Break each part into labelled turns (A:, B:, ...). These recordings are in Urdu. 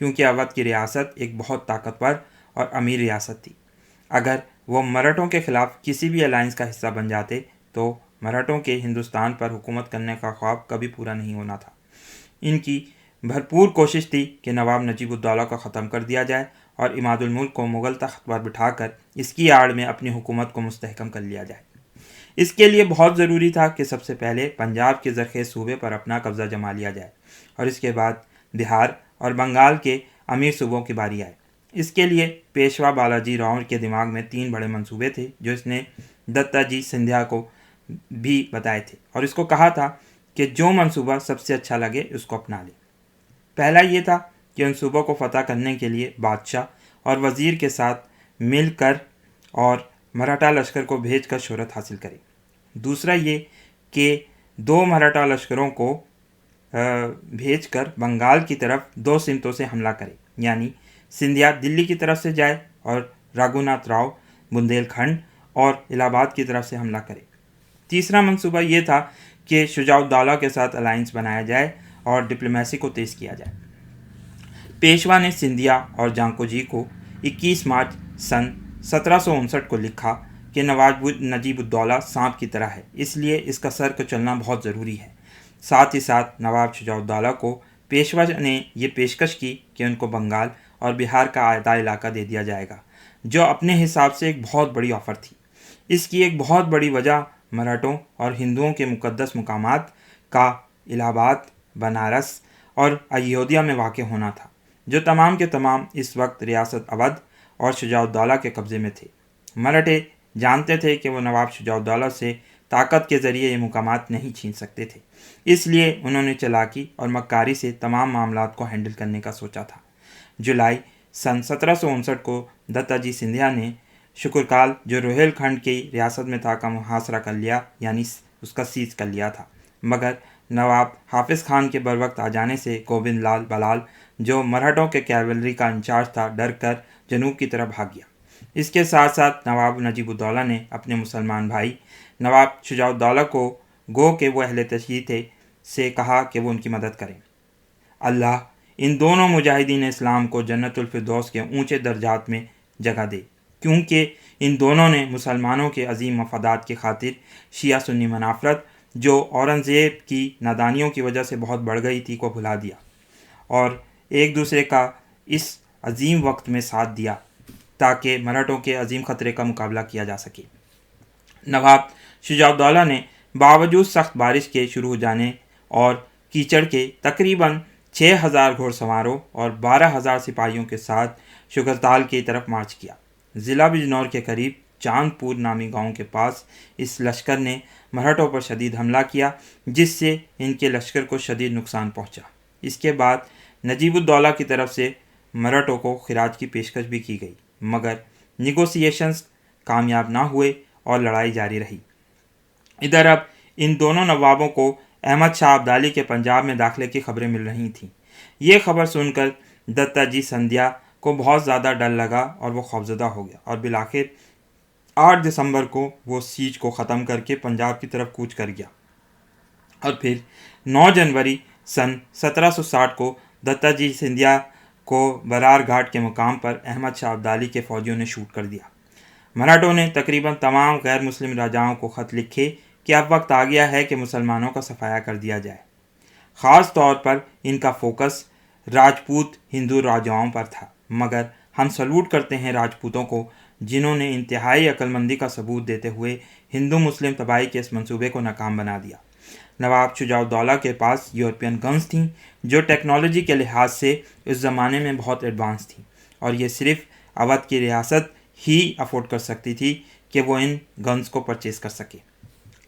A: کیونکہ اودھ کی ریاست ایک بہت طاقتور اور امیر ریاست تھی۔ اگر وہ مراٹھوں کے خلاف کسی بھی الائنس کا حصہ بن جاتے تو مراٹھوں کے ہندوستان پر حکومت کرنے کا خواب کبھی پورا نہیں ہونا تھا۔ ان کی بھرپور کوشش تھی کہ نواب نجیب الدولہ کو ختم کر دیا جائے اور عماد الملک کو مغل تخت پر بٹھا کر اس کی آڑ میں اپنی حکومت کو مستحکم کر لیا جائے۔ اس کے لیے بہت ضروری تھا کہ سب سے پہلے پنجاب کے زرخیز صوبے پر اپنا قبضہ جما لیا جائے اور اس کے بعد بہار اور بنگال کے امیر صوبوں کی باری آئے۔ اس کے لیے پیشوا بالاجی راؤ کے دماغ میں 3 بڑے منصوبے تھے جو اس نے دتا جی سندھیا کو بھی بتائے تھے اور اس کو کہا تھا کہ جو منصوبہ سب سے اچھا لگے اس کو اپنا لے۔ پہلا یہ تھا کہ ان صوبوں کو فتح کرنے کے لیے بادشاہ اور وزیر کے ساتھ مل کر اور مراٹھا لشکر کو بھیج کر شہرت حاصل کرے۔ دوسرا یہ کہ 2 مراٹھا لشکروں کو بھیج کر بنگال کی طرف 2 سمتوں سے حملہ کرے، یعنی سندھیا دلی کی طرف سے جائے اور رگھوناتھ راؤ بندیل کھنڈ اور الہ آباد کی طرف سے حملہ کرے۔ تیسرا منصوبہ یہ تھا کہ شجاع الدولہ کے ساتھ الائنس بنایا جائے اور ڈپلومیسی کو تیز کیا جائے۔ پیشوا نے سندھیا اور جانکو جی کو 21 مارچ سن 1759 کو لکھا کہ نواب نجیب الدولہ سانپ کی طرح ہے، اس لیے اس کا سر کچلنا بہت ضروری ہے۔ ساتھ ہی ساتھ نواب شجاع الدولہ کو پیشوا نے یہ پیشکش کی کہ ان کو بنگال اور بہار کا آدھا علاقہ دے دیا جائے گا، جو اپنے حساب سے ایک بہت بڑی آفر تھی۔ اس کی ایک بہت بڑی وجہ مراٹھوں اور ہندوؤں کے مقدس مقامات کا الہ آباد، بنارس اور ایودھیا میں واقع ہونا تھا، جو تمام کے تمام اس وقت ریاست اودھ اور شجاع الدولہ کے قبضے میں تھے۔ مراٹھے جانتے تھے کہ وہ نواب شجاع الدولہ سے طاقت کے ذریعے یہ مقامات نہیں چھین سکتے تھے، اس لیے انہوں نے چالاکی اور مکاری سے تمام معاملات کو ہینڈل کرنے کا سوچا تھا۔ جولائی سن 1759 کو دتا جی سندھیا نے شکرکال جو روہیل کھنڈ کی ریاست میں تھا کا محاصرہ کر لیا، یعنی اس کا سیز کر لیا تھا، مگر نواب حافظ خان کے بروقت آ جانے سے گوبند لال بلال جو مراٹھوں کے کیولری کا انچارج تھا ڈر کر جنوب کی طرف بھاگ گیا۔ اس کے ساتھ ساتھ نواب نجیب الدولہ نے اپنے مسلمان بھائی نواب شجاع الدولہ کو گو کہ وہ اہل تشیع تھے سے کہا کہ وہ ان کی مدد کریں۔ اللہ ان دونوں مجاہدین اسلام کو جنت الفردوس کے اونچے درجات میں جگہ دے، کیونکہ ان دونوں نے مسلمانوں کے عظیم مفادات کی خاطر شیعہ سنی منافرت جو اورنگزیب کی نادانیوں کی وجہ سے بہت بڑھ گئی تھی کو بھلا دیا اور ایک دوسرے کا اس عظیم وقت میں ساتھ دیا تاکہ مراٹھوں کے عظیم خطرے کا مقابلہ کیا جا سکے۔ نواب شجاع الدولہ نے باوجود سخت بارش کے شروع ہو جانے اور کیچڑ کے تقریباً 6000 گھوڑ سواروں اور 12000 سپاہیوں کے ساتھ شکرتال کی طرف مارچ کیا۔ ضلع بجنور کے قریب چاند پور نامی گاؤں کے پاس اس لشکر نے مراٹھوں پر شدید حملہ کیا، جس سے ان کے لشکر کو شدید نقصان پہنچا۔ اس کے بعد نجیب الدولہ کی طرف سے مراٹھوں کو خراج کی پیشکش بھی کی گئی، مگر نیگوسیشنز کامیاب نہ ہوئے اور لڑائی جاری رہی۔ ادھر اب ان دونوں نوابوں کو احمد شاہ ابدالی کے پنجاب میں داخلے کی خبریں مل رہی تھیں۔ یہ خبر سن کر دتا جی سندھیا کو بہت زیادہ ڈر لگا اور وہ خوفزدہ ہو گیا اور بالآخر 8 دسمبر کو وہ سیج کو ختم کر کے پنجاب کی طرف کوچ کر گیا اور پھر 9 جنوری سن 1760 کو دتا جی سندھیا کو برار گھاٹ کے مقام پر احمد شاہ ابدالی کے فوجیوں نے شوٹ کر دیا۔ مراٹھوں نے تقریباً تمام غیر مسلم راجاؤں کو خط لکھے کہ اب وقت آ گیا ہے کہ مسلمانوں کا صفایا کر دیا جائے۔ خاص طور پر ان کا فوکس راجپوت ہندو راجاؤں پر تھا، مگر ہم سلوٹ کرتے ہیں راجپوتوں کو جنہوں نے انتہائی عقل مندی کا ثبوت دیتے ہوئے ہندو مسلم تباہی کے اس منصوبے کو ناکام بنا دیا۔ نواب شجاع الدولہ کے پاس یورپین گنز تھیں جو ٹیکنالوجی کے لحاظ سے اس زمانے میں بہت ایڈوانس تھیں اور یہ صرف اودھ کی ریاست ہی افورڈ کر سکتی تھی کہ وہ ان گنز کو پرچیز کر سکے۔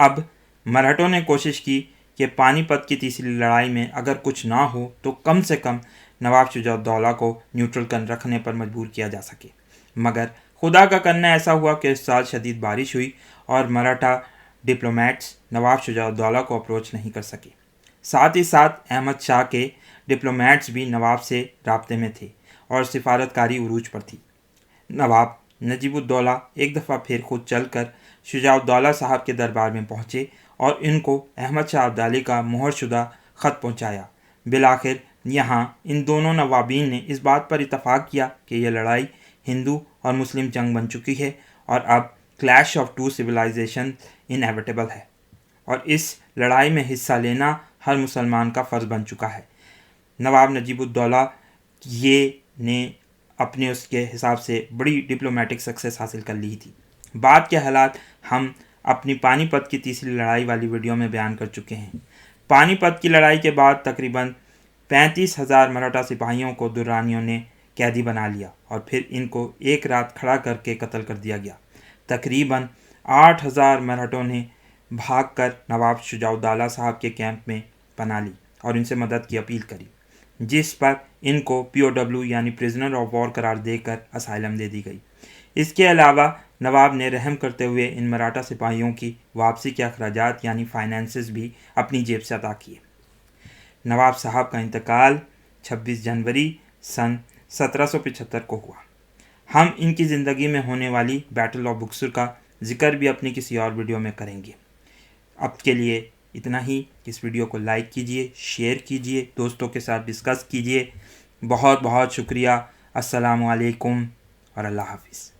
A: اب مراٹھوں نے کوشش کی کہ پانی پت کی تیسری لڑائی میں اگر کچھ نہ ہو تو کم سے کم نواب شجاع الدولہ کو نیوٹرل کر رکھنے پر مجبور کیا جا سکے، مگر خدا کا کرنا ایسا ہوا کہ اس سال شدید بارش ہوئی اور مراٹھا ڈپلومیٹس نواب شجاع الدولہ کو اپروچ نہیں کر سکے۔ ساتھ ہی ساتھ احمد شاہ کے ڈپلومیٹس بھی نواب سے رابطے میں تھے اور سفارتکاری عروج پر تھی۔ نواب نجیب الدولہ ایک دفعہ پھر خود چل کر شجاع الدولہ صاحب کے دربار میں پہنچے اور ان کو احمد شاہ ابدالی کا مہر شدہ خط پہنچایا۔ بالآخر یہاں ان دونوں نوابین نے اس بات پر اتفاق کیا کہ یہ لڑائی ہندو اور مسلم جنگ بن چکی ہے اور اب clash of two civilisation inevitable ہے، اور اس لڑائی میں حصہ لینا ہر مسلمان کا فرض بن چکا ہے۔ نواب نجیب الدولہ یہ نے اپنے اس کے حساب سے بڑی ڈپلومیٹک سکسیس حاصل کر لی تھی۔ بعد کے حالات ہم اپنی پانی پت کی تیسری لڑائی والی ویڈیو میں بیان کر چکے ہیں۔ پانی پت کی لڑائی کے بعد تقریباً 35,000 مراٹھا سپاہیوں کو درانیوں نے قیدی بنا لیا اور پھر ان کو ایک رات کھڑا کر کے قتل کر دیا گیا۔ تقریباً 8,000 مراٹھوں نے بھاگ کر نواب شجاع الدولہ صاحب کے کیمپ میں پناہ لی اور ان سے مدد کی اپیل کری، جس پر ان کو POW یعنی پریزنر آف وار قرار دے کر اسائلم دے دی گئی۔ اس کے علاوہ نواب نے رحم کرتے ہوئے ان مراٹھا سپاہیوں کی واپسی کے اخراجات یعنی فائنینسز بھی اپنی جیب سے عطا کیے۔ نواب صاحب کا انتقال 26 جنوری سن 1775 کو ہوا۔ ہم ان کی زندگی میں ہونے والی بیٹل آف بکسر کا ذکر بھی اپنی کسی اور ویڈیو میں کریں گے۔ اب کے لیے اتنا ہی۔ اس ویڈیو کو لائک کیجئے، شیئر کیجئے، دوستوں کے ساتھ ڈسکس کیجئے۔ بہت بہت شکریہ۔ السلام علیکم اور اللہ حافظ۔